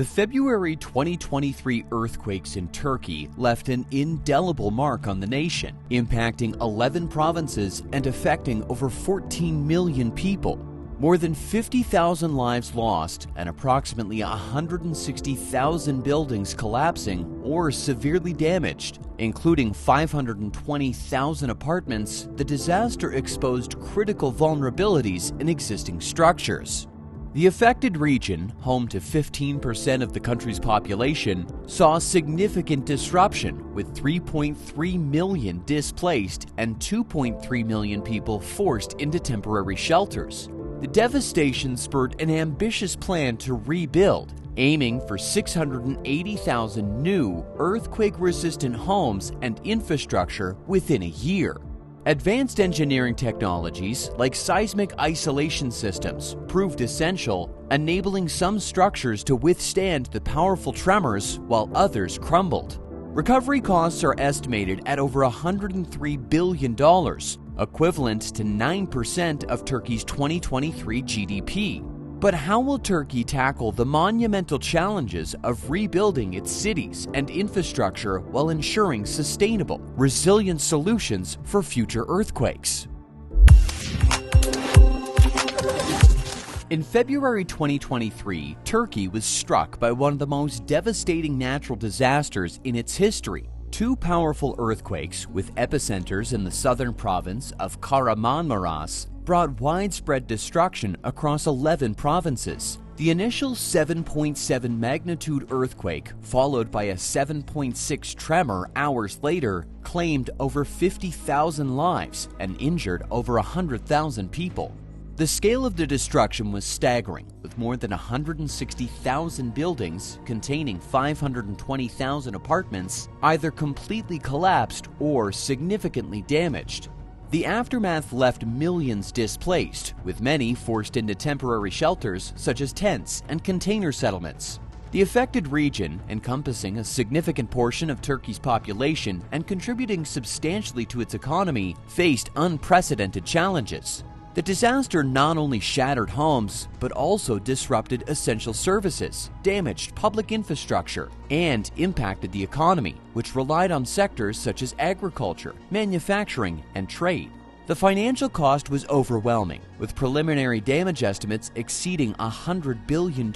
The February 2023 earthquakes in Turkey left an indelible mark on the nation, impacting 11 provinces and affecting over 14 million people. More than 50,000 lives lost and approximately 160,000 buildings collapsing or severely damaged, including 520,000 apartments. The disaster exposed critical vulnerabilities in existing structures. The affected region, home to 15% of the country's population, saw significant disruption, with 3.3 million displaced and 2.3 million people forced into temporary shelters. The devastation spurred an ambitious plan to rebuild, aiming for 680,000 new earthquake-resistant homes and infrastructure within a year. Advanced engineering technologies like seismic isolation systems proved essential, enabling some structures to withstand the powerful tremors while others crumbled. Recovery costs are estimated at over $103 billion, equivalent to 9% of Turkey's 2023 GDP. But how will Turkey tackle the monumental challenges of rebuilding its cities and infrastructure while ensuring sustainable, resilient solutions for future earthquakes? In February 2023, Turkey was struck by one of the most devastating natural disasters in its history. Two powerful earthquakes, with epicenters in the southern province of Kahramanmaraş, brought widespread destruction across 11 provinces. The initial 7.7 magnitude earthquake, followed by a 7.6 tremor hours later, claimed over 50,000 lives and injured over 100,000 people. The scale of the destruction was staggering, with more than 160,000 buildings containing 520,000 apartments either completely collapsed or significantly damaged. The aftermath left millions displaced, with many forced into temporary shelters such as tents and container settlements. The affected region, encompassing a significant portion of Turkey's population and contributing substantially to its economy, faced unprecedented challenges. The disaster not only shattered homes, but also disrupted essential services, damaged public infrastructure, and impacted the economy, which relied on sectors such as agriculture, manufacturing, and trade. The financial cost was overwhelming, with preliminary damage estimates exceeding $100 billion,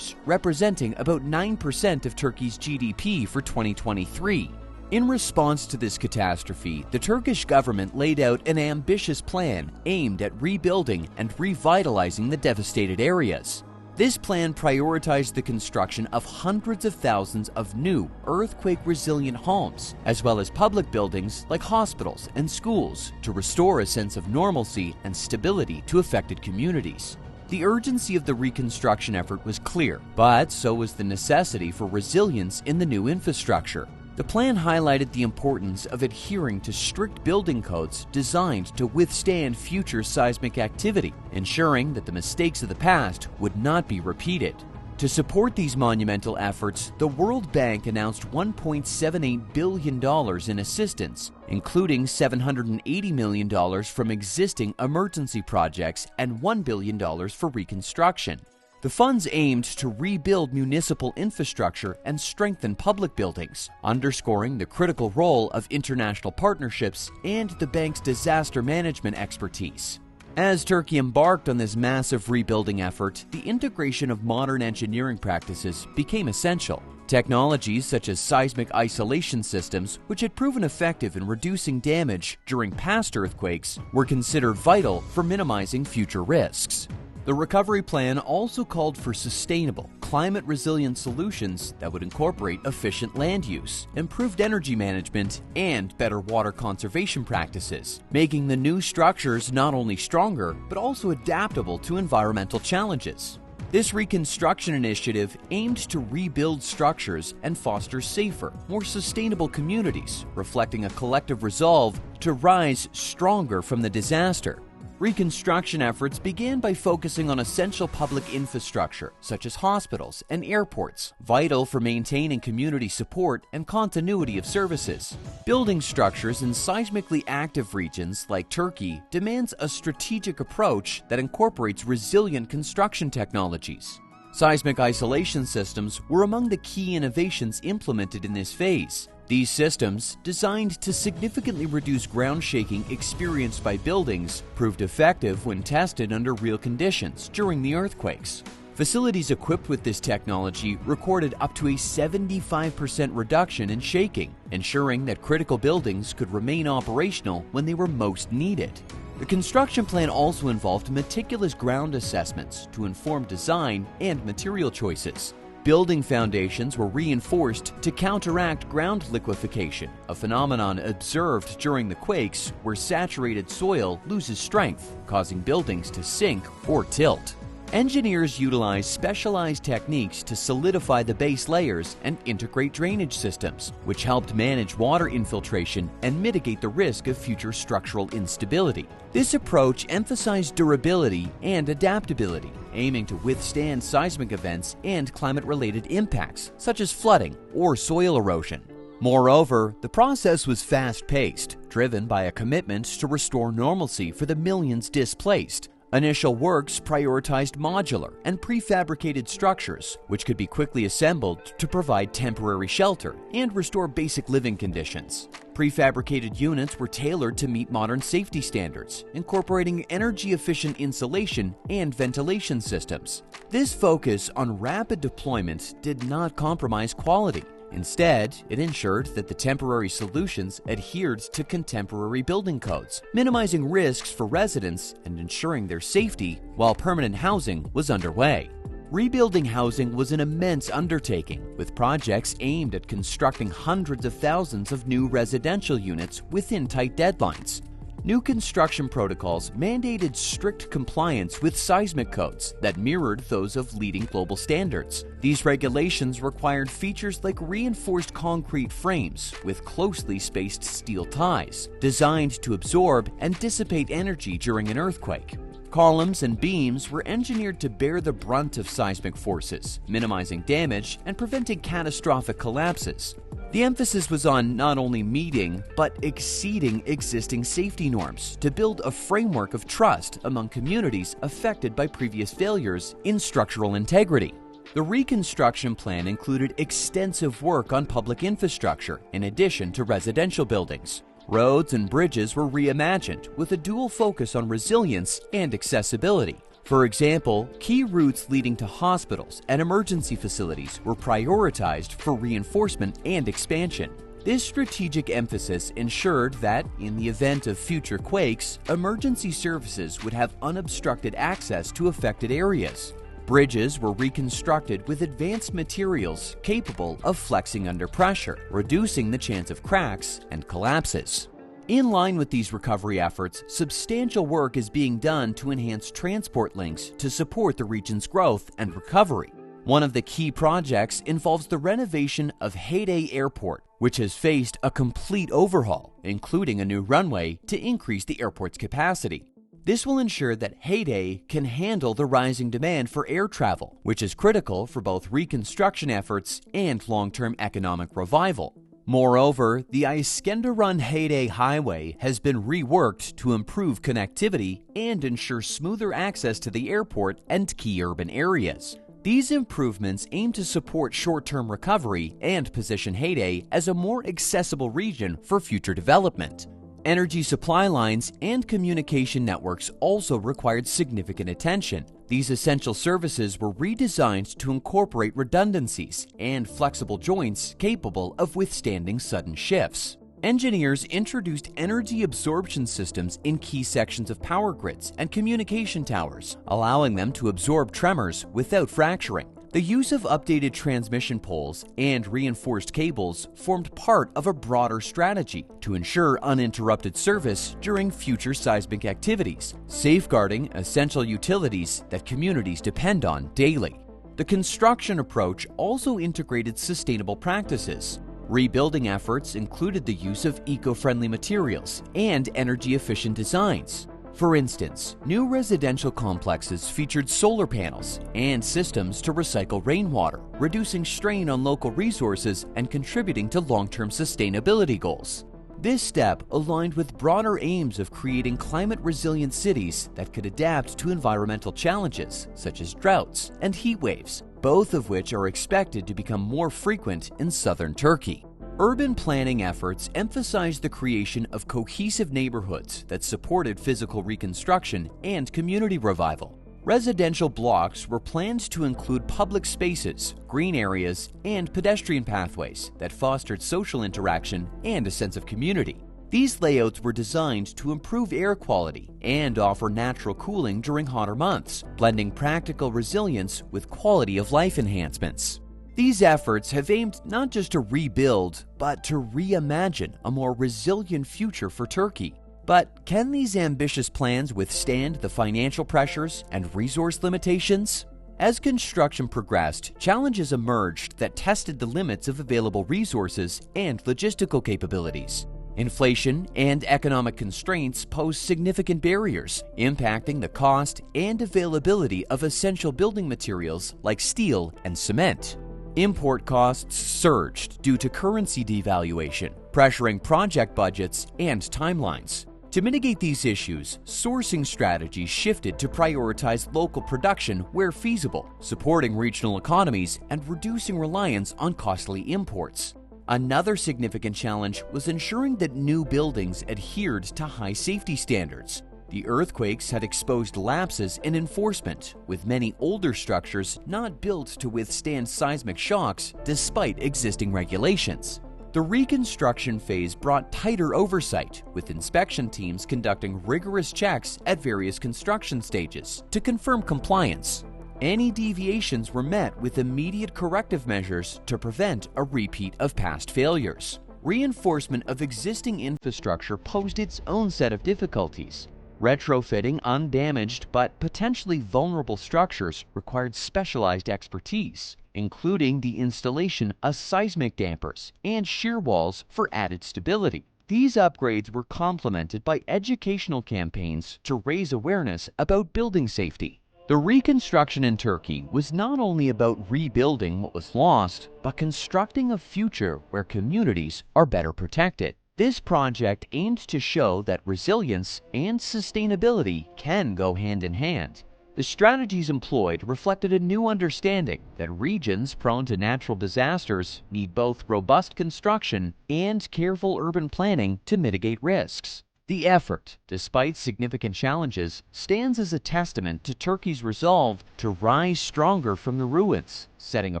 representing about 9% of Turkey's GDP for 2023. In response to this catastrophe, the Turkish government laid out an ambitious plan aimed at rebuilding and revitalizing the devastated areas. This plan prioritized the construction of hundreds of thousands of new earthquake-resilient homes, as well as public buildings like hospitals and schools, to restore a sense of normalcy and stability to affected communities. The urgency of the reconstruction effort was clear, but so was the necessity for resilience in the new infrastructure. The plan highlighted the importance of adhering to strict building codes designed to withstand future seismic activity, ensuring that the mistakes of the past would not be repeated. To support these monumental efforts, the World Bank announced $1.78 billion in assistance, including $780 million from existing emergency projects and $1 billion for reconstruction. The funds aimed to rebuild municipal infrastructure and strengthen public buildings, underscoring the critical role of international partnerships and the bank's disaster management expertise. As Turkey embarked on this massive rebuilding effort, the integration of modern engineering practices became essential. Technologies such as seismic isolation systems, which had proven effective in reducing damage during past earthquakes, were considered vital for minimizing future risks. The recovery plan also called for sustainable, climate-resilient solutions that would incorporate efficient land use, improved energy management, and better water conservation practices, making the new structures not only stronger, but also adaptable to environmental challenges. This reconstruction initiative aimed to rebuild structures and foster safer, more sustainable communities, reflecting a collective resolve to rise stronger from the disaster. Reconstruction efforts began by focusing on essential public infrastructure, such as hospitals and airports, vital for maintaining community support and continuity of services. Building structures in seismically active regions like Turkey demands a strategic approach that incorporates resilient construction technologies. Seismic isolation systems were among the key innovations implemented in this phase. These systems, designed to significantly reduce ground shaking experienced by buildings, proved effective when tested under real conditions during the earthquakes. Facilities equipped with this technology recorded up to a 75% reduction in shaking, ensuring that critical buildings could remain operational when they were most needed. The construction plan also involved meticulous ground assessments to inform design and material choices. Building foundations were reinforced to counteract ground liquefaction, a phenomenon observed during the quakes where saturated soil loses strength, causing buildings to sink or tilt. Engineers utilized specialized techniques to solidify the base layers and integrate drainage systems, which helped manage water infiltration and mitigate the risk of future structural instability. This approach emphasized durability and adaptability, aiming to withstand seismic events and climate-related impacts, such as flooding or soil erosion. Moreover, the process was fast-paced, driven by a commitment to restore normalcy for the millions displaced. Initial works prioritized modular and prefabricated structures, which could be quickly assembled to provide temporary shelter and restore basic living conditions. Prefabricated units were tailored to meet modern safety standards, incorporating energy-efficient insulation and ventilation systems. This focus on rapid deployment did not compromise quality. Instead, it ensured that the temporary solutions adhered to contemporary building codes, minimizing risks for residents and ensuring their safety while permanent housing was underway. Rebuilding housing was an immense undertaking, with projects aimed at constructing hundreds of thousands of new residential units within tight deadlines. New construction protocols mandated strict compliance with seismic codes that mirrored those of leading global standards. These regulations required features like reinforced concrete frames with closely spaced steel ties, designed to absorb and dissipate energy during an earthquake. Columns and beams were engineered to bear the brunt of seismic forces, minimizing damage and preventing catastrophic collapses. The emphasis was on not only meeting, but exceeding existing safety norms to build a framework of trust among communities affected by previous failures in structural integrity. The Reconstruction plan included extensive work on public infrastructure in addition to residential buildings. Roads and bridges were reimagined with a dual focus on resilience and accessibility. For example, key routes leading to hospitals and emergency facilities were prioritized for reinforcement and expansion. This strategic emphasis ensured that, in the event of future quakes, emergency services would have unobstructed access to affected areas. Bridges were reconstructed with advanced materials capable of flexing under pressure, reducing the chance of cracks and collapses. In line with these recovery efforts, substantial work is being done to enhance transport links to support the region's growth and recovery. One of the key projects involves the renovation of Heyday Airport, which has faced a complete overhaul, including a new runway to increase the airport's capacity. This will ensure that Heyday can handle the rising demand for air travel, which is critical for both reconstruction efforts and long-term economic revival. Moreover, the Iskenderun-Heyday Highway has been reworked to improve connectivity and ensure smoother access to the airport and key urban areas. These improvements aim to support short-term recovery and position Heyday as a more accessible region for future development. Energy supply lines and communication networks also required significant attention. These essential services were redesigned to incorporate redundancies and flexible joints capable of withstanding sudden shifts. Engineers introduced energy absorption systems in key sections of power grids and communication towers, allowing them to absorb tremors without fracturing. The use of updated transmission poles and reinforced cables formed part of a broader strategy to ensure uninterrupted service during future seismic activities, safeguarding essential utilities that communities depend on daily. The construction approach also integrated sustainable practices. Rebuilding efforts included the use of eco-friendly materials and energy-efficient designs. For instance, new residential complexes featured solar panels and systems to recycle rainwater, reducing strain on local resources and contributing to long-term sustainability goals. This step aligned with broader aims of creating climate-resilient cities that could adapt to environmental challenges such as droughts and heat waves. both of which are expected to become more frequent in southern Turkey. Urban planning efforts emphasized the creation of cohesive neighborhoods that supported physical reconstruction and community revival. Residential blocks were planned to include public spaces, green areas, and pedestrian pathways that fostered social interaction and a sense of community. These layouts were designed to improve air quality and offer natural cooling during hotter months, blending practical resilience with quality of life enhancements. These efforts have aimed not just to rebuild, but to reimagine a more resilient future for Turkey. But can these ambitious plans withstand the financial pressures and resource limitations? As construction progressed, challenges emerged that tested the limits of available resources and logistical capabilities. Inflation and economic constraints posed significant barriers, impacting the cost and availability of essential building materials like steel and cement. Import costs surged due to currency devaluation, pressuring project budgets and timelines. To mitigate these issues, sourcing strategies shifted to prioritize local production where feasible, supporting regional economies and reducing reliance on costly imports. Another significant challenge was ensuring that new buildings adhered to high safety standards. The earthquakes had exposed lapses in enforcement, with many older structures not built to withstand seismic shocks despite existing regulations. The reconstruction phase brought tighter oversight, with inspection teams conducting rigorous checks at various construction stages to confirm compliance. Any deviations were met with immediate corrective measures to prevent a repeat of past failures. Reinforcement of existing infrastructure posed its own set of difficulties. Retrofitting undamaged but potentially vulnerable structures required specialized expertise, including the installation of seismic dampers and shear walls for added stability. These upgrades were complemented by educational campaigns to raise awareness about building safety. The reconstruction in Turkey was not only about rebuilding what was lost, but constructing a future where communities are better protected. This project aimed to show that resilience and sustainability can go hand in hand. The strategies employed reflected a new understanding that regions prone to natural disasters need both robust construction and careful urban planning to mitigate risks. The effort, despite significant challenges, stands as a testament to Turkey's resolve to rise stronger from the ruins, setting a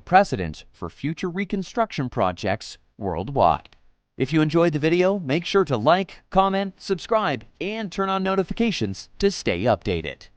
precedent for future reconstruction projects worldwide. If you enjoyed the video, make sure to like, comment, subscribe, and turn on notifications to stay updated.